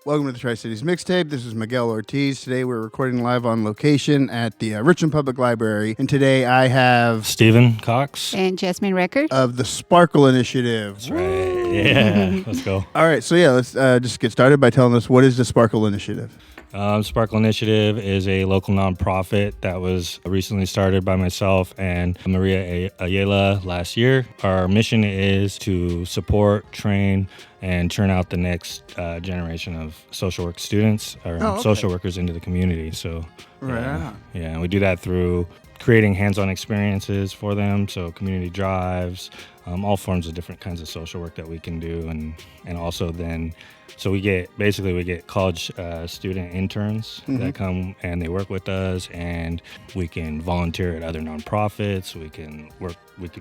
Welcome to the Tri-Cities Mixtape. This is Miguel Ortiz. Today we're recording live on location at the Richmond Public Library. And today I have Stephen Cox. And Jasmine Record. Of the Sparkle Initiative. That's right. Yeah, let's go. All right, so let's just get started by telling us what is the Sparkle Initiative? Sparkle Initiative is a local nonprofit that was recently started by myself and Maria Ayala last year. Our mission is to support, train, and turn out the next generation of social work students or social workers into the community. So, and we do that through creating hands-on experiences for them, so community drives, all forms of different kinds of social work that we can do, and also then, so we get college student interns that come and they work with us, and we can volunteer at other nonprofits. We can work.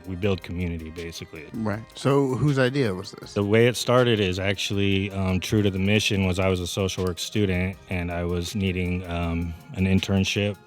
We build community basically. Right. So whose idea was this? The way it started is actually true to the mission. Was I was a social work student and I was needing an internship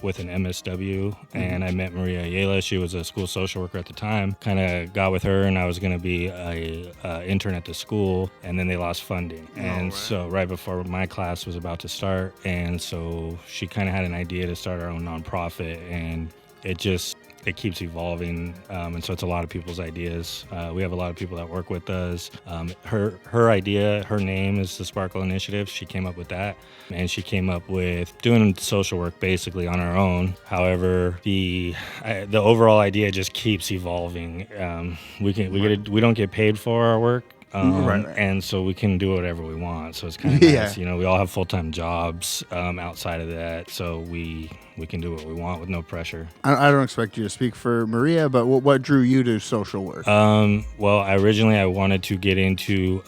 with an MSW, and I met Maria Ayala. She was a school social worker at the time. Kind of got with her, and I was going to be a intern at the school, and then they lost funding. And so right before my class was about to start, and so she kind of had an idea to start our own nonprofit, and it keeps evolving, and so it's a lot of people's ideas. We have a lot of people that work with us. Her idea, her name is the Sparkle Initiative. She came up with that, and she came up with doing social work basically on our own. However, the overall idea just keeps evolving. We don't get paid for our work. And so we can do whatever we want. So it's kind of nice. You know, we all have full-time jobs outside of that, so we can do what we want with no pressure. I don't expect you to speak for Maria, but what drew you to social work? Well, originally I wanted to get into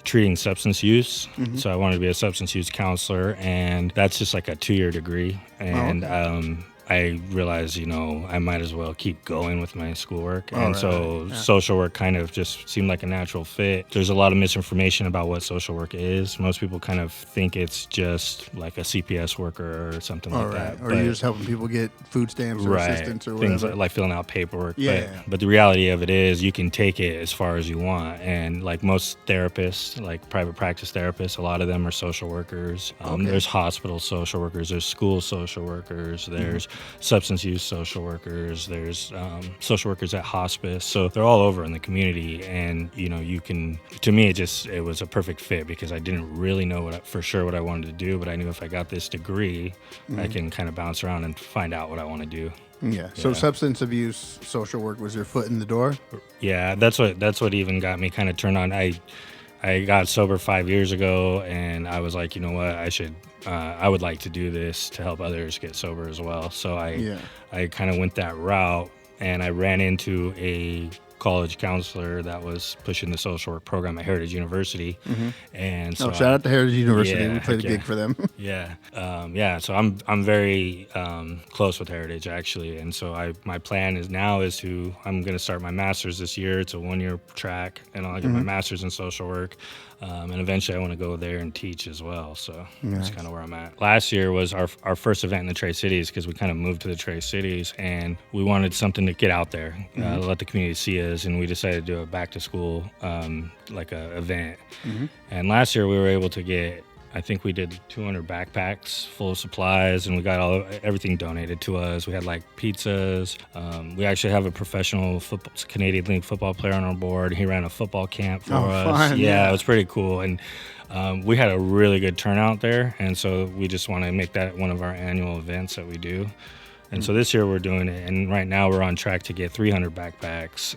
treating substance use. So I wanted to be a substance use counselor, and that's just like a 2-year degree. And I realized, I might as well keep going with my schoolwork. Social work kind of just seemed like a natural fit. There's a lot of misinformation about what social work is. Most people kind of think it's just like a CPS worker or something like that. Or you're just helping people get food stamps or assistance or whatever. Things like filling out paperwork. But the reality of it is you can take it as far as you want. And like most therapists, like private practice therapists, a lot of them are social workers. There's hospital social workers. There's school social workers. There's substance use social workers, there's social workers at hospice, so they're all over in the community. And you can, to me, it was a perfect fit because I didn't really know for sure what I wanted to do, but I knew if I got this degree, I can kind of bounce around and find out what I want to do. So substance abuse social work was your foot in the door? Yeah, that's what even got me kind of turned on. I got sober 5 years ago, and I was like, you know what, I would like to do this to help others get sober as well. So I kind of went that route, and I ran into a college counselor that was pushing the social work program at Heritage University. And so shout out to Heritage University. We played a gig for them. So I'm very close with Heritage actually, and so my plan is I'm going to start my master's this year. It's a 1-year track, and I'll get my master's in social work. And eventually I want to go there and teach as well. So that's kind of where I'm at. Last year was our first event in the Tri-Cities because we kind of moved to the Tri-Cities, and we wanted something to get out there, let the community see us, and we decided to do a back to school like a event. And last year we were able to get, I think we did 200 backpacks full of supplies, and we got everything donated to us. We had like pizzas. We actually have a professional Canadian League football player on our board. He ran a football camp for us. Fun, it was pretty cool. And we had a really good turnout there, and so we just want to make that one of our annual events that we do. And so this year we're doing it, and right now we're on track to get 300 backpacks,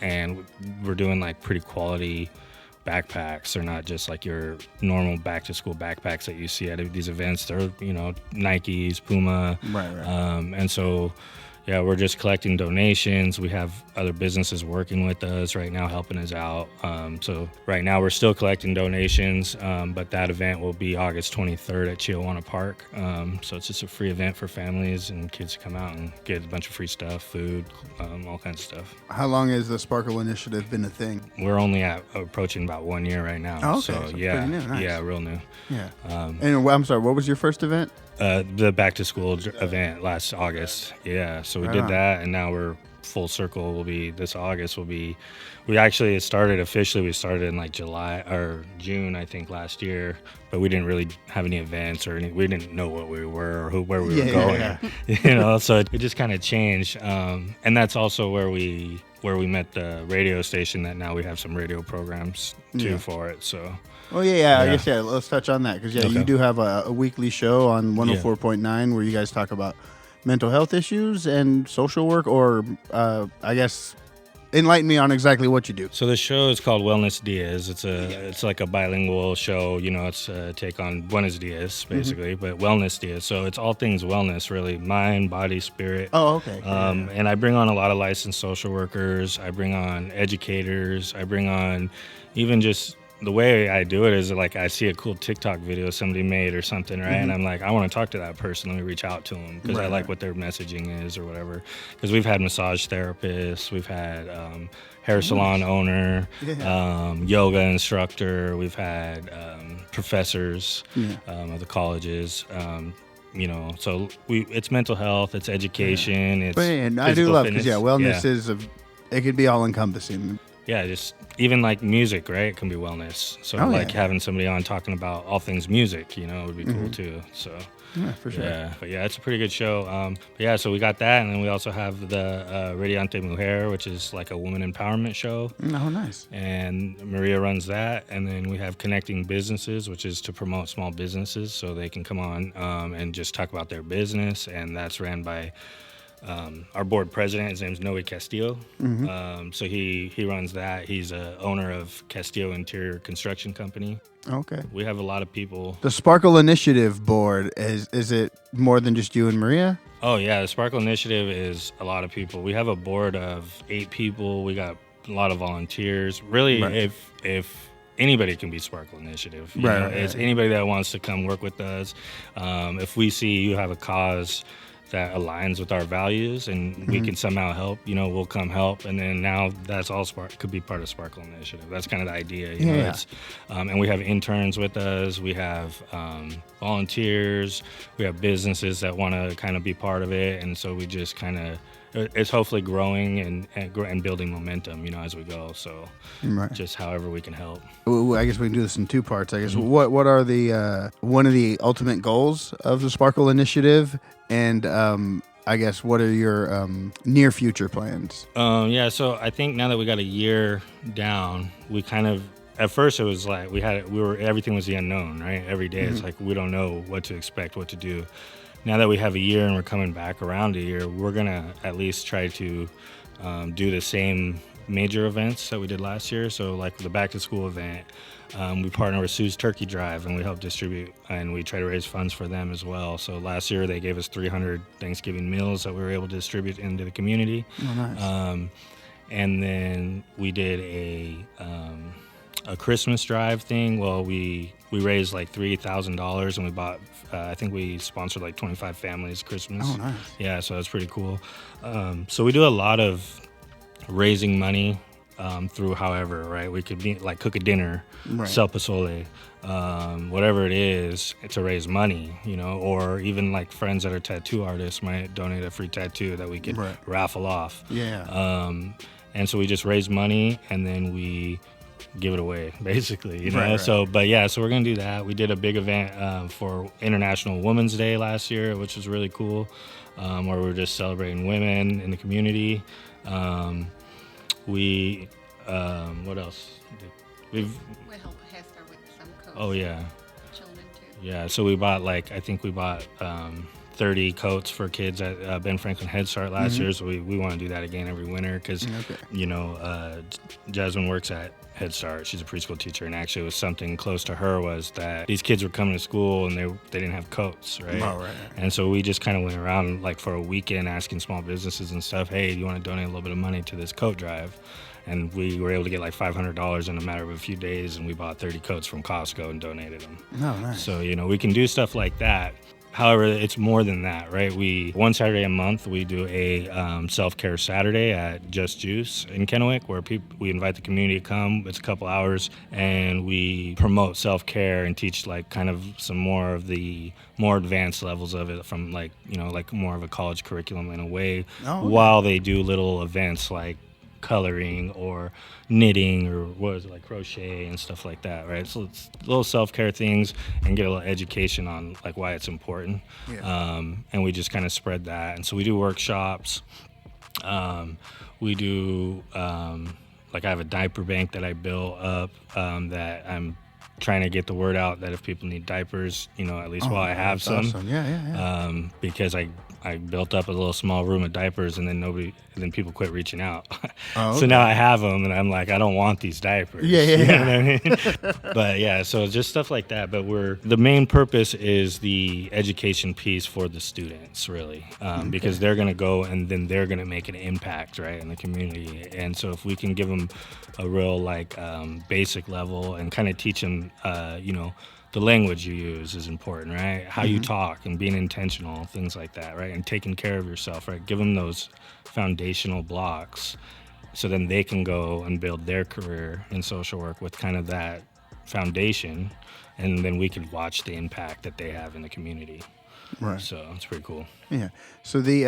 and we're doing like pretty quality backpacks. They're not just like your normal back to school backpacks that you see at these events. They're Nikes, Puma, and so we're just collecting donations. We have other businesses working with us right now, helping us out. So right now we're still collecting donations, but that event will be August 23rd at Chiawana Park. So it's just a free event for families and kids to come out and get a bunch of free stuff, food, all kinds of stuff. How long has the Sparkle Initiative been a thing? We're only approaching about 1 year right now. So pretty new. Nice. Real new. And I'm sorry, what was your first event? The back to school event last August. So we did that, and now we're full circle will be this August. We actually started officially. We started in like July or June, I think, last year. But we didn't really have any events or we didn't know what we were or where we were going. Yeah. So it just kind of changed. And that's also where we met the radio station that now we have some radio programs too for it. So. Oh yeah. I guess let's touch on that because you do have a weekly show on 104.9 where you guys talk about mental health issues and social work, or I guess enlighten me on exactly what you do. So the show is called Wellness Diaz. It's like a bilingual show. It's a take on Buenos Dias basically, but Wellness Diaz. So it's all things wellness, really, mind, body, spirit. Oh, okay. And I bring on a lot of licensed social workers. I bring on educators. I bring on even just. The way I do it is like I see a cool TikTok video somebody made or something, right? And I'm like, I want to talk to that person. Let me reach out to them because I like what their messaging is or whatever. Because we've had massage therapists, we've had hair salon owner, yoga instructor, we've had professors of the colleges. So it's mental health, it's education, it's and I do love because wellness is it could be all encompassing. Yeah, just even like music, right? It can be wellness. So having somebody on talking about all things music, would be cool too. So yeah, for sure. Yeah, but it's a pretty good show. So we got that, and then we also have the Radiante Mujer, which is like a woman empowerment show. Oh, nice. And Maria runs that, and then we have Connecting Businesses, which is to promote small businesses so they can come on and just talk about their business, and that's ran by our board president. His name's Noe Castillo. So he runs that. He's a owner of Castillo Interior Construction Company. Okay. We have a lot of people. The Sparkle Initiative board, is it more than just you and Maria? Oh yeah, the Sparkle Initiative is a lot of people. We have a board of 8 people. We got a lot of volunteers. Really, if anybody can be Sparkle Initiative. It's anybody that wants to come work with us. If we see you have a cause that aligns with our values and we can somehow help, we'll come help. And then now that's all could be part of Sparkle Initiative. That's kind of the idea. It's, and we have interns with us. We have volunteers. We have businesses that want to kind of be part of it. And so we just kind of, it's hopefully growing and building momentum, as we go. So just however we can help. I guess we can do this in 2 parts. I guess what are the one of the ultimate goals of the Sparkle Initiative, and I guess what are your near future plans? So I think now that we got a year down, we kind of at first it was like everything was the unknown, right? Every day it's like we don't know what to expect, what to do. Now that we have a year and we're coming back around a year, we're going to at least try to do the same major events that we did last year. So like the back to school event, we partner with Sue's Turkey Drive and we help distribute and we try to raise funds for them as well. So last year they gave us 300 Thanksgiving meals that we were able to distribute into the community. Oh, nice. And then we did a Christmas drive thing. Well, we raised like $3,000 and we bought, I think we sponsored like 25 families Christmas. Oh, nice. Yeah, so that's pretty cool. So we do a lot of raising money through however, right? We could be like cook a dinner, sell pozole, whatever it is to raise money, or even like friends that are tattoo artists might donate a free tattoo that we could raffle off. Yeah. And so we just raise money and then we give it away, basically, So we're gonna do that. We did a big event for International Women's Day last year, which was really cool, where we were just celebrating women in the community. What else? We help Hester with some coats. Oh yeah. Children too. Yeah, so we bought 30 coats for kids at Ben Franklin Head Start last year, so we want to do that again every winter because, Jasmine works at Head Start. She's a preschool teacher, and actually it was something close to her was that these kids were coming to school and they didn't have coats, right? Oh, right. And so we just kind of went around like for a weekend asking small businesses and stuff, hey, do you want to donate a little bit of money to this coat drive? And we were able to get like $500 in a matter of a few days, and we bought 30 coats from Costco and donated them. Oh, nice. So, we can do stuff like that. However, it's more than that, right? One Saturday a month, we do a self-care Saturday at Just Juice in Kennewick, where we invite the community to come. It's a couple hours, and we promote self-care and teach like kind of some more of the more advanced levels of it from like more of a college curriculum in a way, while they do little events like coloring or knitting or what is it, like crochet and stuff like that, right? So it's little self-care things and get a little education on like why it's important. And we just kind of spread that. And so we do workshops. We do like I have a diaper bank that I built up that I'm trying to get the word out that if people need diapers, at least while I have some. Awesome. Because I built up a little small room of diapers, and then people quit reaching out. So now I have them, and I'm like, I don't want these diapers. You know what I mean? But yeah, so just stuff like that. But the main purpose is the education piece for the students, really, because they're going to go and then they're going to make an impact, right, in the community. And so if we can give them a real like basic level and kind of teach them, the language you use is important, right? How you talk and being intentional, things like that, right? And taking care of yourself, right? Give them those foundational blocks so then they can go and build their career in social work with kind of that foundation, and then we can watch the impact that they have in the community. Right. So it's pretty cool. Yeah. So the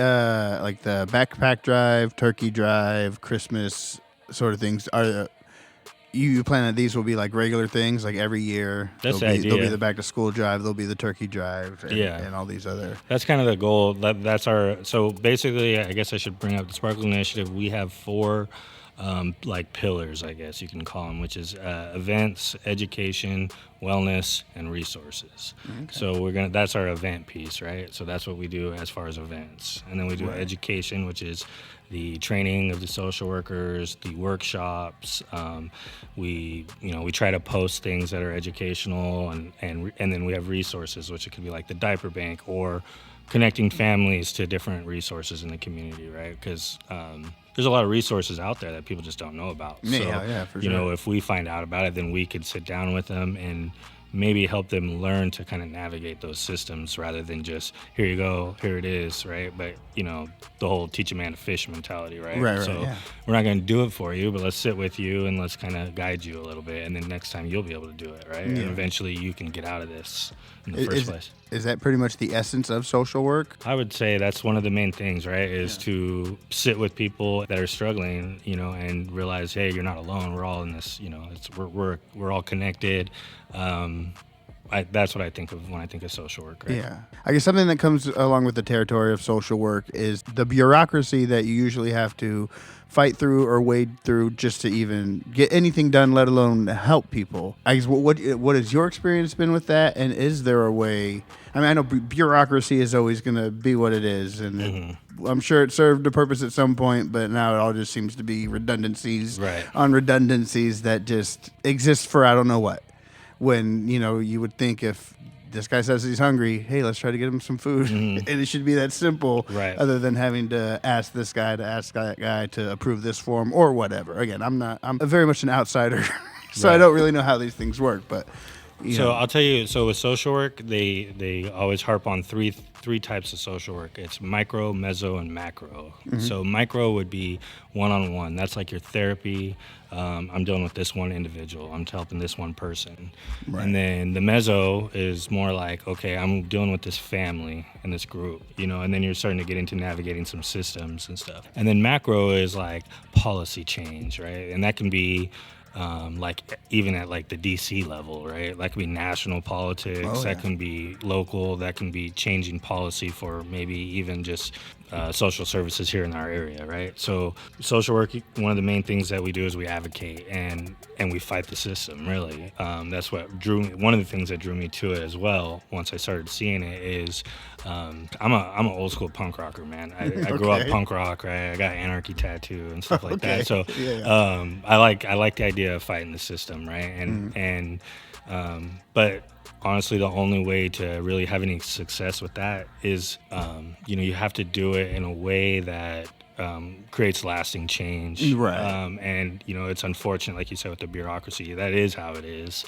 like the backpack drive, turkey drive, Christmas sort of things are you plan that these will be like regular things, like every year? That's the idea. There'll be the back to school drive, there'll be the turkey drive, and all these other. That's kind of the goal. That's our. So basically, I guess I should bring up the Sparkle Initiative. We have 4 like pillars, I guess you can call them, which is events, education, wellness, and resources. Okay. So that's our event piece, right? So that's what we do as far as events. And then we do education, which is the training of the social workers, the workshops. We try to post things that are educational, and then we have resources, which it could be like the diaper bank or connecting families to different resources in the community, right? Because there's a lot of resources out there that people just don't know about. For sure. If we find out about it, then we could sit down with them and maybe help them learn to kind of navigate those systems rather than just, here you go, here it is, right? But, the whole teach a man to fish mentality, right? We're not going to do it for you, but let's sit with you and let's kind of guide you a little bit. And then next time you'll be able to do it, right? Yeah. And eventually you can get out of this in the first place. Is that pretty much the essence of social work? I would say that's one of the main things, right? Is to sit with people that are struggling, and realize, hey, you're not alone. We're all in this, we're all connected. That's what I think of when I think of social work, right? Yeah. I guess something that comes along with the territory of social work is the bureaucracy that you usually have to fight through or wade through just to even get anything done, let alone help people. I guess what has your experience been with that? And is there a way? I mean, I know bureaucracy is always going to be what it is, and I'm sure it served a purpose at some point, but now it all just seems to be redundancies on redundancies that just exist for I don't know what. When, you would think if this guy says he's hungry, hey, let's try to get him some food. And it should be that simple, other than having to ask this guy to ask that guy to approve this form or whatever. Again, I'm very much an outsider, so I don't really know how these things work. But So I'll tell you, so with social work, they always harp on three types of social work. It's micro, meso, and macro. So micro would be one-on-one. That's like your therapy. I'm dealing with this one individual. I'm helping this one person. And then the meso is more like, okay, I'm dealing with this family and this group, and then you're starting to get into navigating some systems and stuff. And then macro is like policy change, right? And that can be like even at like the DC level, right? That can be national politics, that can be local, that can be changing policy for maybe even just social services here in our area, right? So social work, one of the main things that we do is we advocate and we fight the system, really. That's what one of the things that drew me to it as well, once I started seeing it, is I'm an old school punk rocker, man. I grew up punk rock, right? I got an anarchy tattoo and stuff like that. So I like the idea of fighting the system, right? But honestly, the only way to really have any success with that is, you have to do it in a way that creates lasting change. Right. And, it's unfortunate, like you said, with the bureaucracy, that is how it is.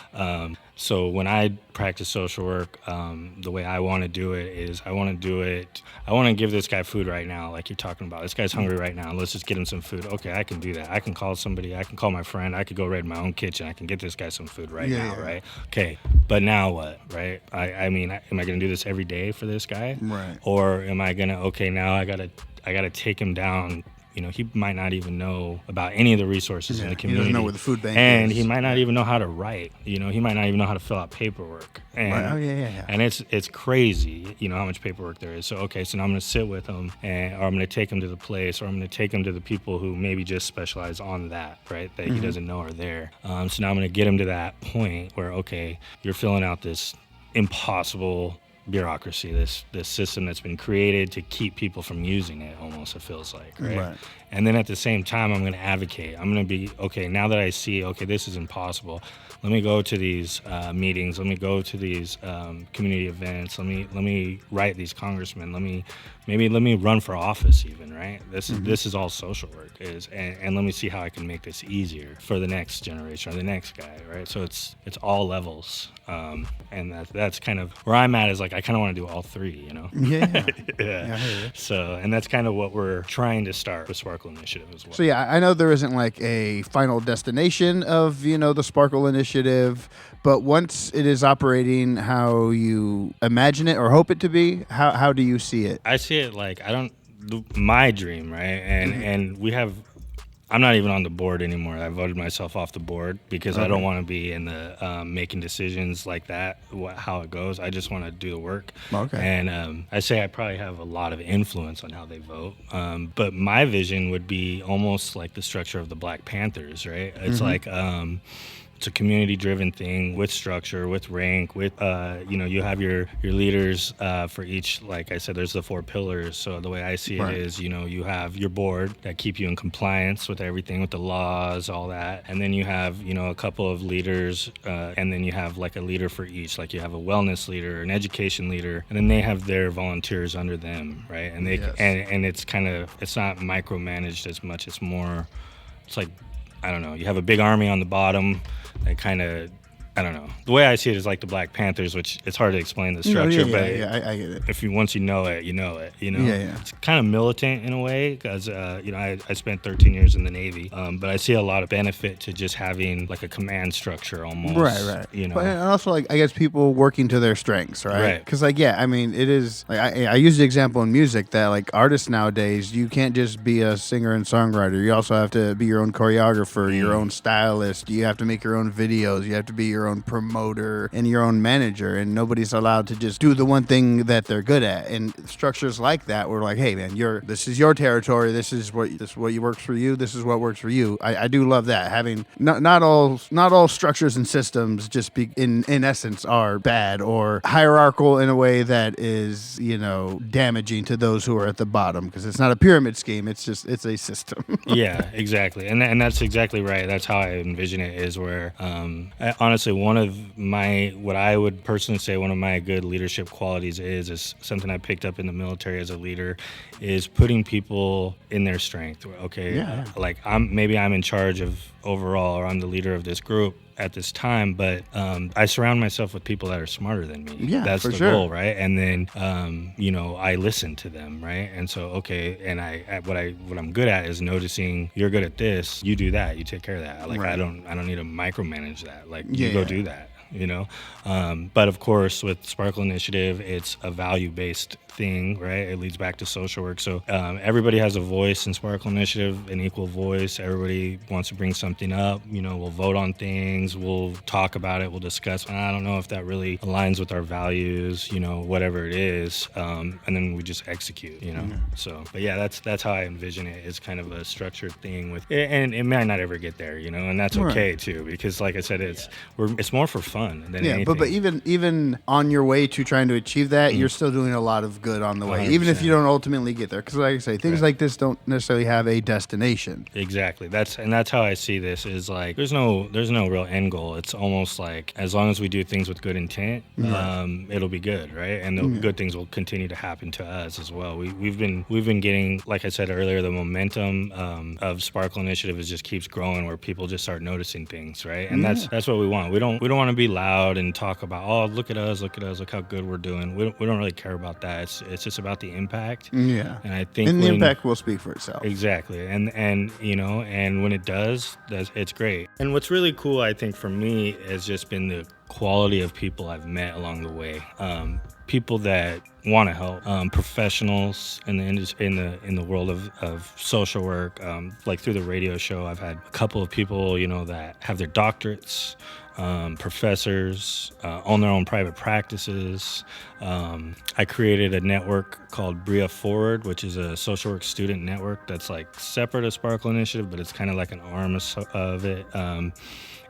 So when I practice social work, the way I want to do it is I want to give this guy food right now, like you're talking about. This guy's hungry right now. Let's just get him some food. Okay, I can do that. I can call somebody. I can call my friend. I could go raid my own kitchen. I can get this guy some food right now, right? Okay, but now what, right? I mean, am I going to do this every day for this guy? Right. Or am I going to, okay, now I gotta take him down. He might not even know about any of the resources in the community. He doesn't know where the food bank and is. he might not even know how to write. He might not even know how to fill out paperwork. And, right. Oh, yeah. And it's crazy, how much paperwork there is. So, okay, so now I'm going to sit with him, or I'm going to take him to the place, or I'm going to take him to the people who maybe just specialize on that, right, that he doesn't know are there. So now I'm going to get him to that point where, okay, you're filling out this impossible bureaucracy, this system that's been created to keep people from using it, almost, it feels like, right? And then at the same time, I'm going to advocate. I'm going to be, okay, now that I see, okay, this is impossible, let me go to these meetings, let me go to these community events, let me write these congressmen, let me run for office even, right? This is all social work is, and let me see how I can make this easier for the next generation or the next guy, right? So it's all levels, and that's kind of where I'm at, is like I kind of want to do all three, Yeah. So, and that's kind of what we're trying to start with Sparkle Initiative as well. So yeah, I know there isn't like a final destination of the Sparkle Initiative, but once it is operating how you imagine it or hope it to be, how do you see it? I see it like my dream, right? And we have. I'm not even on the board anymore. I voted myself off the board because I don't want to be in the making decisions like that, how it goes. I just want to do the work. Okay. And I say I probably have a lot of influence on how they vote. But my vision would be almost like the structure of the Black Panthers, right? It's like... it's a community-driven thing with structure, with rank, with, you have your leaders for each, like I said, there's the 4 pillars. So the way I see it is, you have your board that keep you in compliance with everything, with the laws, all that. And then you have, a couple of leaders, and then you have like a leader for each. Like you have a wellness leader, an education leader, and then they have their volunteers under them, right? And they and it's it's not micromanaged as much. It's more, it's like, I don't know, you have a big army on the bottom that kind of, I don't know. The way I see it is like the Black Panthers, which it's hard to explain the structure, but I get it. If once you know it, you know it. It's kind of militant in a way because I spent 13 years in the Navy, but I see a lot of benefit to just having like a command structure almost. Right. But, and also like I guess people working to their strengths, right? Because it is like I use the example in music that like artists nowadays, you can't just be a singer and songwriter. You also have to be your own choreographer, your own stylist. You have to make your own videos. You have to be your own promoter and your own manager, and nobody's allowed to just do the one thing that they're good at. And structures like that were like, hey man, this is your territory, this is what works for you, this is what works for you. I do love that, having not all structures and systems just be in essence are bad or hierarchical in a way that is damaging to those who are at the bottom, because it's not a pyramid scheme, it's a system. Yeah, exactly. And that's exactly right. That's how I envision it, is where honestly what I would personally say one of my good leadership qualities is something I picked up in the military as a leader, is putting people in their strength. Okay, like I'm in charge of overall, or I'm the leader of this group at this time, but I surround myself with people that are smarter than me. Yeah, that's for the sure. goal, right? And then I listen to them, right? And so and what I'm good at is noticing, you're good at this, you do that, you take care of that. Like I don't need to micromanage that. Like you go do that. But of course with Sparkle Initiative, it's a value-based thing, right? It leads back to social work. So everybody has a voice in Sparkle Initiative, an equal voice. Everybody wants to bring something up. We'll vote on things, we'll talk about it, we'll discuss. I don't know if that really aligns with our values, whatever it is, and then we just execute, So, but yeah, that's how I envision it. It's kind of a structured thing and it might not ever get there, and that's okay too, because like I said, it's more for fun. fun than yeah, anything. but even on your way to trying to achieve that, you're still doing a lot of good on the way, 100%. even if you don't ultimately get there. Because, like I say, things like this don't necessarily have a destination. Exactly. That's how I see this. Is like there's no real end goal. It's almost like as long as we do things with good intent, it'll be good, right? And the good things will continue to happen to us as well. We've been getting, like I said earlier, the momentum of Sparkle Initiative just keeps growing, where people just start noticing things, right? And that's what we want. We don't want to be loud and talk about, oh, look at us, look how good we're doing. We don't really care about that. It's just about the impact. Yeah. And I think the impact will speak for itself. Exactly. And you know, and when it does, it's great. And what's really cool, I think, for me has just been the quality of people I've met along the way. People that want to help, professionals in the world of social work. Like through the radio show, I've had a couple of people, you know, that have their doctorates, professors, own their own private practices. I created a network called Bria Forward, which is a social work student network that's like separate of Sparkle Initiative, but it's kind of like an arm of it.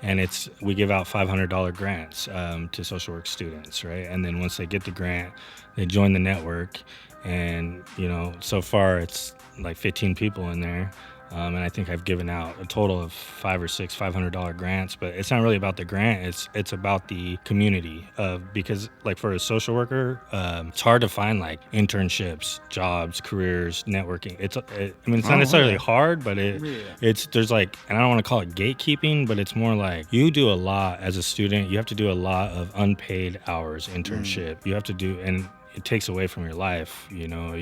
And we give out $500 grants to social work students, right? And then once they get the grant, they join the network. And, you know, so far it's like 15 people in there. And I think I've given out a total of 5 or 6 $500 grants, but it's not really about the grant. It's about the community, because like for a social worker, it's hard to find like internships, jobs, careers, networking. It's not necessarily hard, but there's like, and I don't want to call it gatekeeping, but it's more like you do a lot as a student. You have to do a lot of unpaid hours internship. You have to do, and it takes away from your life. You know,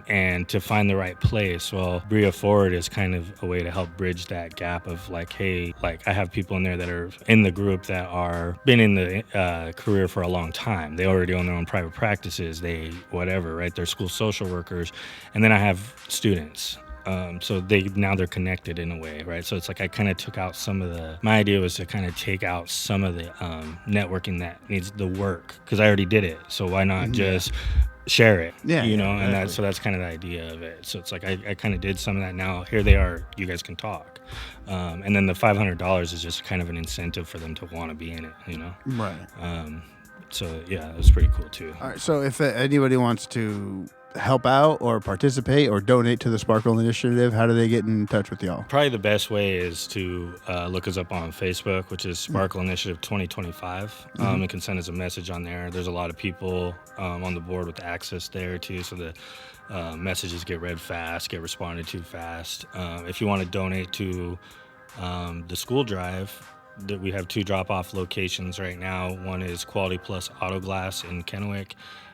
and to find the right place, well, Bria Forward is kind of a way to help bridge that gap of like, hey, like I have people in there that are in the group that are been in the career for a long time. They already own their own private practices, right? They're school social workers. And then I have students. So they're connected in a way, right? So it's like I kind of took out my idea was to kind of take out some of the networking that needs the work, because I already did it. So why not just share it, you know? And that's kind of the idea of it. So it's like I kind of did some of that. Now here they are, you guys can talk. And then the $500 is just kind of an incentive for them to want to be in it, you know? Right. So yeah, it was pretty cool too. All right. So if anybody wants to help out or participate or donate to the Sparkle Initiative, how do they get in touch with y'all? Probably the best way is to look us up on Facebook, which is Sparkle Initiative 2025. You can send us a message on there. There's a lot of people on the board with access there too, so the messages get read fast, get responded to fast. If you want to donate to the school drive, that we have 2 drop-off locations right now. One is Quality Plus Auto Glass in Kennewick,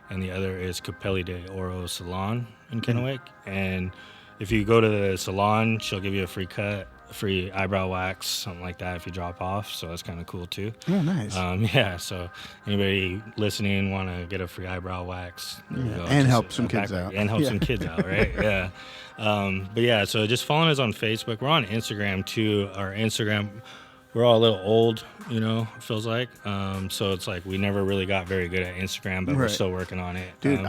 and the other is Capelli de Oro Salon in Kennewick. And if you go to the salon, she'll give you a free cut, a free eyebrow wax, something like that if you drop off. So that's kind of cool too. Oh, nice. Yeah, so anybody listening want to get a free eyebrow wax, and help some kids out. And help some kids out, right? Yeah. But yeah, so just following us on Facebook. We're on Instagram too. Our Instagram, we're all a little old, you know, it feels like. So it's like we never really got very good at Instagram, but we're still working on it. Dude,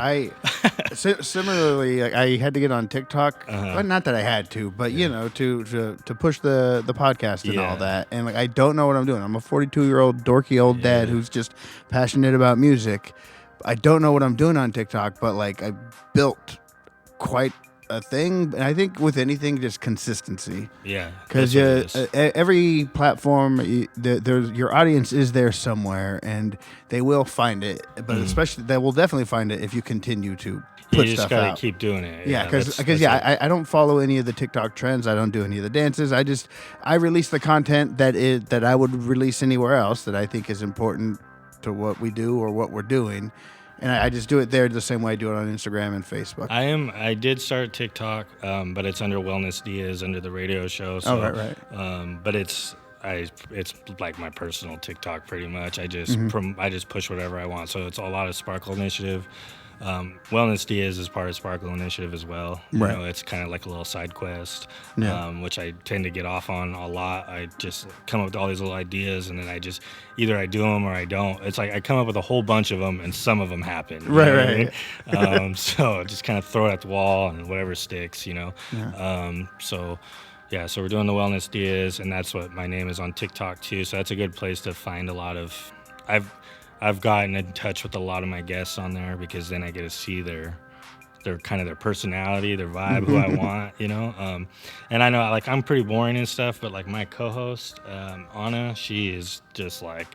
similarly, like, I had to get on TikTok. Well, not that I had to, but, you know, to push the podcast and all that. And, like, I don't know what I'm doing. I'm a 42-year-old dorky old dad who's just passionate about music. I don't know what I'm doing on TikTok, but, like, I built quite a thing. And I think with anything, just consistency. Yeah. Because every platform, your audience is there somewhere, and they will find it. But especially, they will definitely find it if you continue to put you just stuff gotta out. keep doing it. Yeah, because I don't follow any of the TikTok trends. I don't do any of the dances. I release the content that I would release anywhere else that I think is important to what we do or what we're doing. And I just do it there the same way I do it on Instagram and Facebook. I did start TikTok, but it's under Wellness Diaz, under the radio show. So, right. But it's like my personal TikTok pretty much. I just I just push whatever I want. So it's a lot of Sparkle Initiative. Wellness Diaz is part of Sparkle Initiative as well. You know, it's kind of like a little side quest, which I tend to get off on a lot. I just come up with all these little ideas, and then either I do them or I don't. It's like I come up with a whole bunch of them, and some of them happen. Right. So just kind of throw it at the wall, and whatever sticks, you know. So Yeah, so we're doing the Wellness Diaz, and that's what my name is on TikTok too. So that's a good place to find a lot of. I've gotten in touch with a lot of my guests on there because then I get to see their kind of their personality, their vibe, who I want, and I know like I'm pretty boring and stuff, but like my co-host Anna, she is just like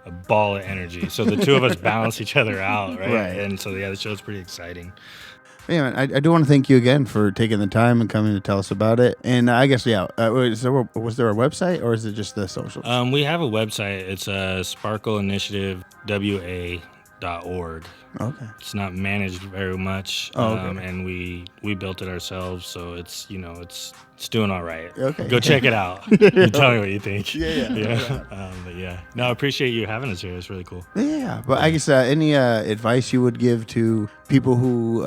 a ball of energy. So the two of us balance each other out, right? And so the show's pretty exciting. Yeah, man, I do want to thank you again for taking the time and coming to tell us about it. And I guess, was there a website or is it just the socials? We have a website. It's sparkleinitiativewa.org. Okay. It's not managed very much, and we built it ourselves, so it's it's doing all right. Okay. Go check it out. You tell me what you think. Yeah. But yeah, no, I appreciate you having us here. It's really cool. Yeah, but I guess any advice you would give to people who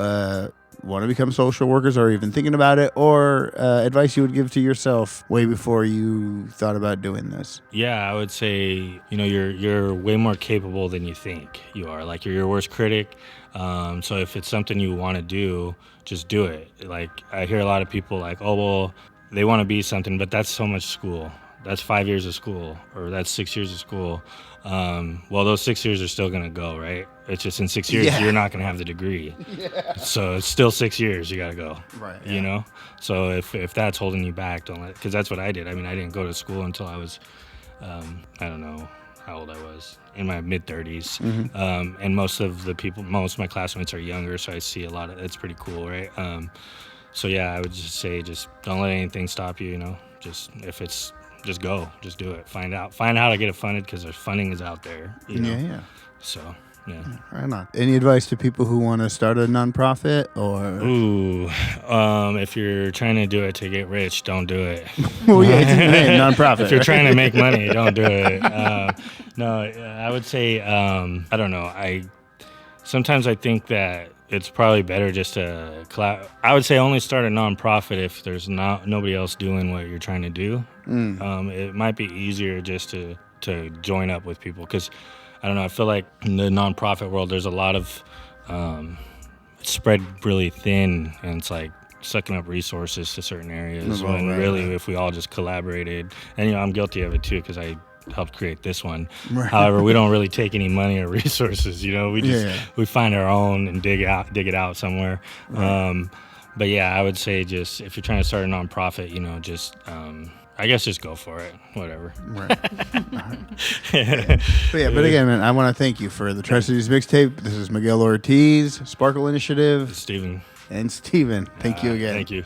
want to become social workers or even thinking about it, or advice you would give to yourself way before you thought about doing this? Yeah, I would say, you're way more capable than you think you are. Like, you're your worst critic. So if it's something you want to do, just do it. Like, I hear a lot of people like, oh, well, they want to be something, but that's so much school. That's 5 years of school, or that's 6 years of school. Well, those 6 years are still going to go, right? It's just in 6 years, you're not going to have the degree. So it's still 6 years, you got to go, right? So if that's holding you back, don't let it, because that's what I did. I mean, I didn't go to school until I was, I don't know how old I was, in my mid-30s. And most of my classmates are younger, so I see a lot of, it's pretty cool, right? So yeah, I would just say, just don't let anything stop you, just go, just do it. Find out how to get it funded, because the funding is out there. Yeah. So, yeah. Right on. Any advice to people who want to start a nonprofit or? If you're trying to do it to get rich, don't do it. Well, yeah, it's a nonprofit. If you're trying to make money, don't do it. No, I would say, I don't know. Sometimes I think that it's probably better just to I would say only start a nonprofit if there's nobody else doing what you're trying to do. It might be easier just to join up with people, because I don't know, I feel like in the nonprofit world there's a lot of it's spread really thin, and it's like sucking up resources to certain areas, when really if we all just collaborated, and I'm guilty of it too, because I helped create this one. However, we don't really take any money or resources, we find our own and dig it out somewhere. But yeah, I would say, just if you're trying to start a nonprofit, I guess just go for it, whatever. Right. But again, man, I want to thank you for the Tri-Cities Mixtape. This is Miguel Ortiz, Sparkle Initiative. Steven. And Steven, thank you again. Thank you.